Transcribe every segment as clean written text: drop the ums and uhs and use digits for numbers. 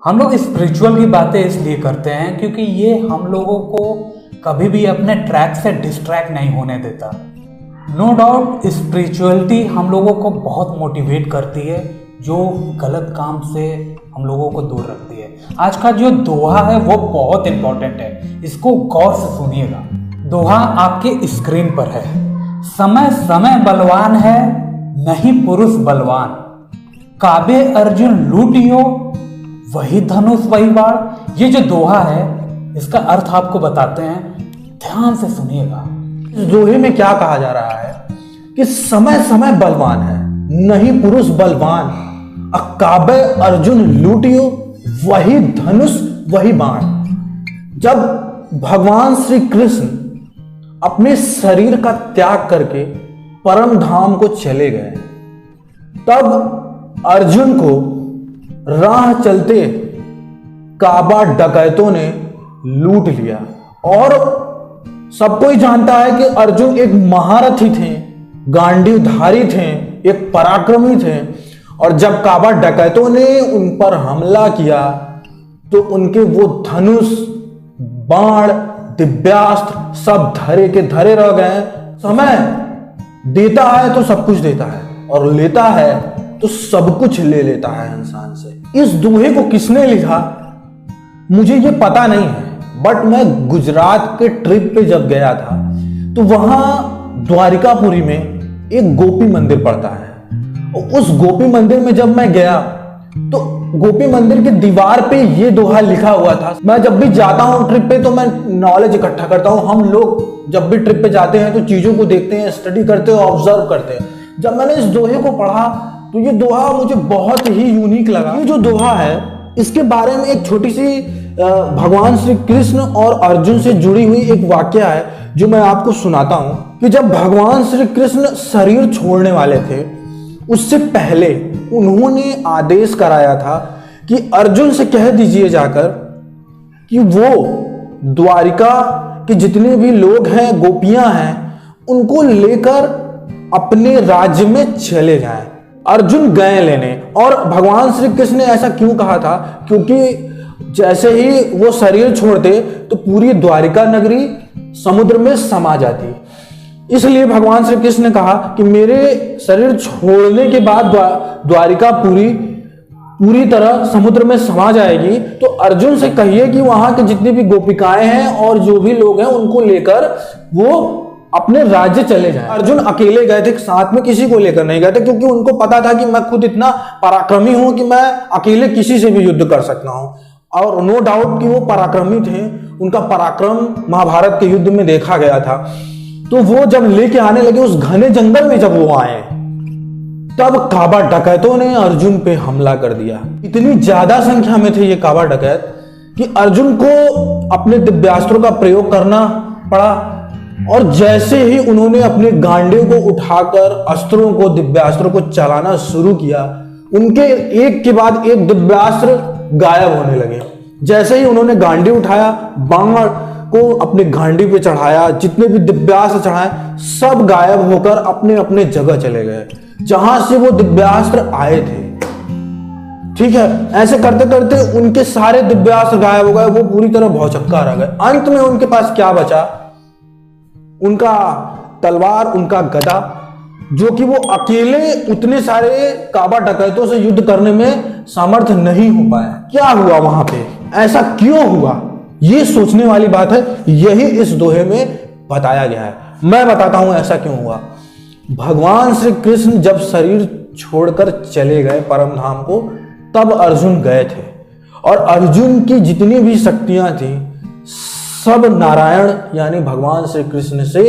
हम लोग स्पिरिचुअल की बातें इसलिए करते हैं क्योंकि ये हम लोगों को कभी भी अपने ट्रैक से डिस्ट्रैक्ट नहीं होने देता। नो डाउट स्पिरिचुअलिटी हम लोगों को बहुत मोटिवेट करती है, जो गलत काम से हम लोगों को दूर रखती है। आज का जो दोहा है वो बहुत इंपॉर्टेंट है, इसको गौर से सुनिएगा। दोहा आपके स्क्रीन पर है। समय समय बलवान है, नहीं पुरुष बलवान। काबे अर्जुन लूटियो, वही धनुष वही बाण। ये जो दोहा है इसका अर्थ आपको बताते हैं, ध्यान से सुनिएगा। इस दोहे में क्या कहा जा रहा है कि समय समय बलवान है, नहीं पुरुष बलवान। काबे अर्जुन लूटियो, वही धनुष वही बाण। जब भगवान श्री कृष्ण अपने शरीर का त्याग करके परम धाम को चले गए, तब अर्जुन को राह चलते काबा डकैतों ने लूट लिया। और सब कोई जानता है कि अर्जुन एक महारथी थे, गांडीवधारी थे, एक पराक्रमी थे। और जब काबा डकैतों ने उन पर हमला किया तो उनके वो धनुष, बाण, दिव्यास्त्र सब धरे के धरे रह गए। समय देता है तो सब कुछ देता है, और लेता है तो सब कुछ ले लेता है इंसान से। इस दोहे को किसने लिखा मुझे ये पता नहीं है, बट मैं गुजरात के ट्रिप पे जब गया था तो वहां द्वारिकापुरी में एक गोपी मंदिर पड़ता है। उस गोपी मंदिर में जब मैं गया तो गोपी मंदिर की दीवार पे ये दोहा लिखा हुआ था। मैं जब भी जाता हूँ ट्रिप पे तो मैं नॉलेज इकट्ठा करता हूँ। हम लोग जब भी ट्रिप पे जाते हैं तो चीजों को देखते हैं, स्टडी करते हैं, ऑब्जर्व करते हैं। जब मैंने इस दोहे को पढ़ा तो ये दोहा मुझे बहुत ही यूनिक लगा। ये जो दोहा है इसके बारे में एक छोटी सी भगवान श्री कृष्ण और अर्जुन से जुड़ी हुई एक वाक्य है जो मैं आपको सुनाता हूं कि जब भगवान श्री कृष्ण शरीर छोड़ने वाले थे उससे पहले उन्होंने आदेश कराया था कि अर्जुन से कह दीजिए जाकर कि वो द्वारिका के जितने भी लोग हैं, गोपियां हैं, उनको लेकर अपने राज्य में चले जाएं। अर्जुन गए लेने। और भगवान श्री कृष्ण ने ऐसा क्यों कहा था? क्योंकि जैसे ही वो शरीर छोड़ते तो पूरी द्वारिका नगरी समुद्र में समा जाती। इसलिए भगवान श्री कृष्ण ने कहा कि मेरे शरीर छोड़ने के बाद द्वारिका पूरी तरह समुद्र में समा जाएगी, तो अर्जुन से कहिए कि वहां के जितनी भी गोपिकाएं हैं और जो भी लोग हैं उनको लेकर वो अपने राज्य चले जाएं। अर्जुन अकेले गए थे, साथ में किसी को लेकर नहीं गए थे, क्योंकि उनको पता था कि मैं खुद इतना पराक्रमी हूं कि मैं अकेले किसी से भी युद्ध कर सकता हूं। और नो डाउट कि वो पराक्रमी थे, उनका पराक्रम महाभारत के युद्ध में देखा गया था। तो वो जब लेके आने लगे उस घने जंगल में, जब वो आए तब काबा डकैतों ने अर्जुन पे हमला कर दिया। इतनी ज्यादा संख्या में थे ये काबा डकैत कि अर्जुन को अपने दिव्यास्त्रों का प्रयोग करना पड़ा। और जैसे ही उन्होंने अपने गांडे को उठाकर अस्त्रों को, दिव्यास्त्रों को चलाना शुरू किया, उनके एक के बाद एक दिव्यास्त्र गायब होने लगे। जैसे ही उन्होंने गांडी उठाया, बाण को अपने गांडी पे चढ़ाया, जितने भी दिव्यास्त्र चढ़ाए सब गायब होकर अपने अपने जगह चले गए जहां से वो दिव्यास्त्र आए थे। ठीक है, ऐसे करते करते उनके सारे दिव्यास्त्र गायब हो गए, वो पूरी तरह भौचक्का रह गए। अंत में उनके पास क्या बचा? उनका तलवार, उनका गदा, जो कि वो अकेले उतने सारे काबा डकैतों से युद्ध करने में सामर्थ्य नहीं हो पाया। क्या हुआ वहां पे? ऐसा क्यों हुआ? ये सोचने वाली बात है। यही इस दोहे में बताया गया है। मैं बताता हूं ऐसा क्यों हुआ। भगवान श्री कृष्ण जब शरीर छोड़कर चले गए परम धाम को, तब अर्जुन गए थे। और अर्जुन की जितनी भी शक्तियां थी सब नारायण यानी भगवान श्री कृष्ण से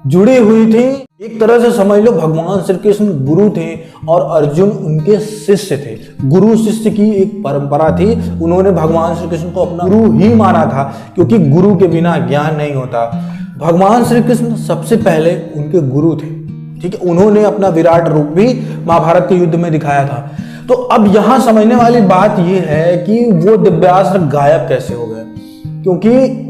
जुड़ी हुई थी। एक तरह से समझ लो भगवान श्री कृष्ण गुरु थे और अर्जुन उनके शिष्य थे। गुरु शिष्य की एक परंपरा थी। उन्होंने भगवान श्री कृष्ण को अपना गुरु ही माना था, क्योंकि गुरु के बिना ज्ञान नहीं होता। भगवान श्री कृष्ण सबसे पहले उनके गुरु थे। ठीक है, उन्होंने अपना विराट रूप भी महाभारत के युद्ध में दिखाया था। तो अब यहां समझने वाली बात यह है कि वो दिव्यास्त्र गायब कैसे हो गए, क्योंकि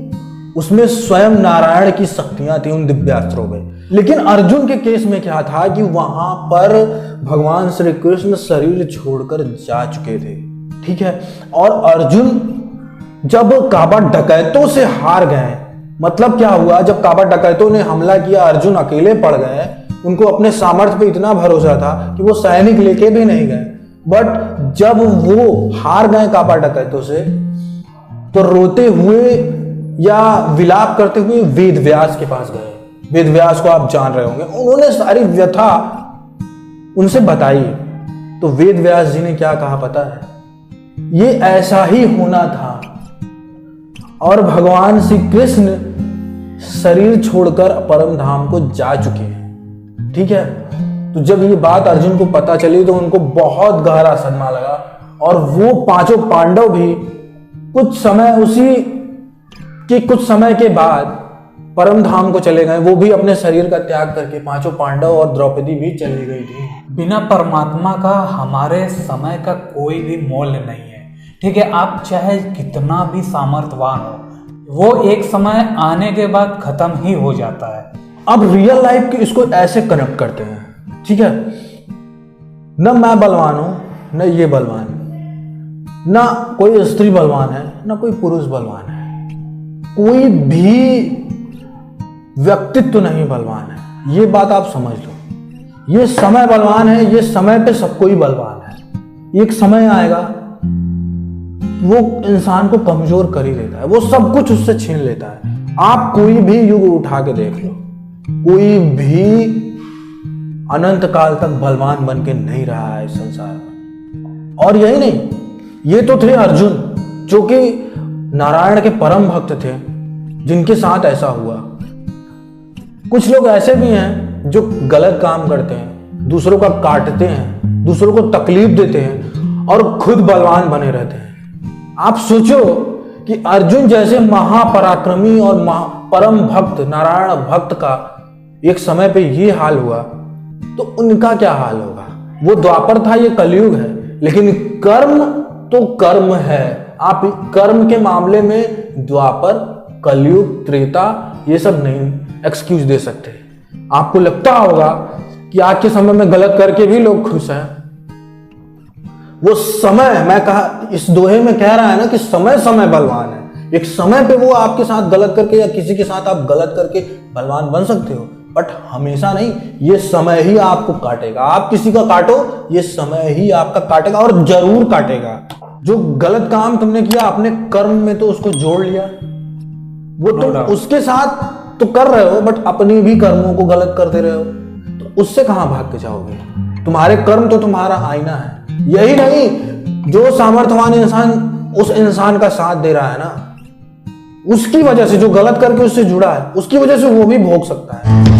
उसमें स्वयं नारायण की शक्तियां थी उन दिव्यास्त्रों में। लेकिन अर्जुन के केस में क्या था कि वहां पर भगवान श्री कृष्ण शरीर छोड़कर जा चुके थे। ठीक है। और अर्जुन जब काबा डकैतों से हार गए, मतलब क्या हुआ, जब काबा डकैतों ने हमला किया, अर्जुन अकेले पड़ गए, उनको अपने सामर्थ्य पे इतना भरोसा था कि वो सैनिक लेके भी नहीं गए। बट जब वो हार गए काबा डकैतों से, तो रोते हुए या विलाप करते हुए वेद व्यास के पास गए। वेद व्यास को आप जान रहे होंगे, उन्होंने सारी व्यथा उनसे बताई। तो वेद व्यास जी ने क्या कहा पता है? ये ऐसा ही होना था, और भगवान श्री कृष्ण शरीर छोड़कर परम धाम को जा चुके हैं। ठीक है। तो जब ये बात अर्जुन को पता चली तो उनको बहुत गहरा सदमा लगा, और वो पांचों पांडव भी कुछ समय के बाद परम धाम को चले गए। वो भी अपने शरीर का त्याग करके, पांचों पांडव और द्रौपदी भी चली गई थी। बिना परमात्मा का हमारे समय का कोई भी मूल्य नहीं है। ठीक है, आप चाहे कितना भी सामर्थ्यवान हो, वो एक समय आने के बाद खत्म ही हो जाता है। अब रियल लाइफ के इसको ऐसे कनेक्ट करते हैं। ठीक है, न मैं बलवान हूं, न ये बलवान है, ना कोई स्त्री बलवान है, ना कोई पुरुष बलवान है, कोई भी व्यक्तित्व नहीं बलवान है। ये बात आप समझ लो। ये समय बलवान है, ये समय पे सबको ही बलवान है। एक समय आएगा वो इंसान को कमजोर कर ही देता है, वो सब कुछ उससे छीन लेता है। आप कोई भी युग उठा के देख लो, कोई भी अनंत काल तक बलवान बन के नहीं रहा है इस संसार में। और यही नहीं, ये तो थे अर्जुन, जो कि नारायण के परम भक्त थे, जिनके साथ ऐसा हुआ। कुछ लोग ऐसे भी हैं जो गलत काम करते हैं, दूसरों का काटते हैं, दूसरों को तकलीफ देते हैं, और खुद बलवान बने रहते हैं। आप सोचो कि अर्जुन जैसे महापराक्रमी और परम भक्त, नारायण भक्त का एक समय पे ये हाल हुआ, तो उनका क्या हाल होगा? वो द्वापर था, ये कलयुग है, लेकिन कर्म तो कर्म है। आप कर्म के मामले में द्वापर, कलयुग, त्रेता ये सब नहीं एक्सक्यूज दे सकते। आपको लगता होगा कि आज के समय में गलत करके भी लोग खुश हैं। वो समय, मैं कहा इस दोहे में कह रहा है ना कि समय समय बलवान है। एक समय पे वो आपके साथ गलत करके या किसी के साथ आप गलत करके बलवान बन सकते हो, बट हमेशा नहीं। ये समय ही आपको काटेगा। आप किसी का काटो, ये समय ही आपका काटेगा, और जरूर काटेगा। जो गलत काम तुमने किया अपने कर्म में, तो उसको जोड़ लिया, वो तुम उसके साथ तो कर रहे हो, बट अपनी भी कर्मों को गलत करते रहे हो, तो उससे कहां भाग के जाओगे? तुम्हारे कर्म तो तुम्हारा आईना है। यही नहीं, जो सामर्थ्यवान इंसान उस इंसान का साथ दे रहा है ना, उसकी वजह से, जो गलत करके उससे जुड़ा है, उसकी वजह से वो भी भोग सकता है।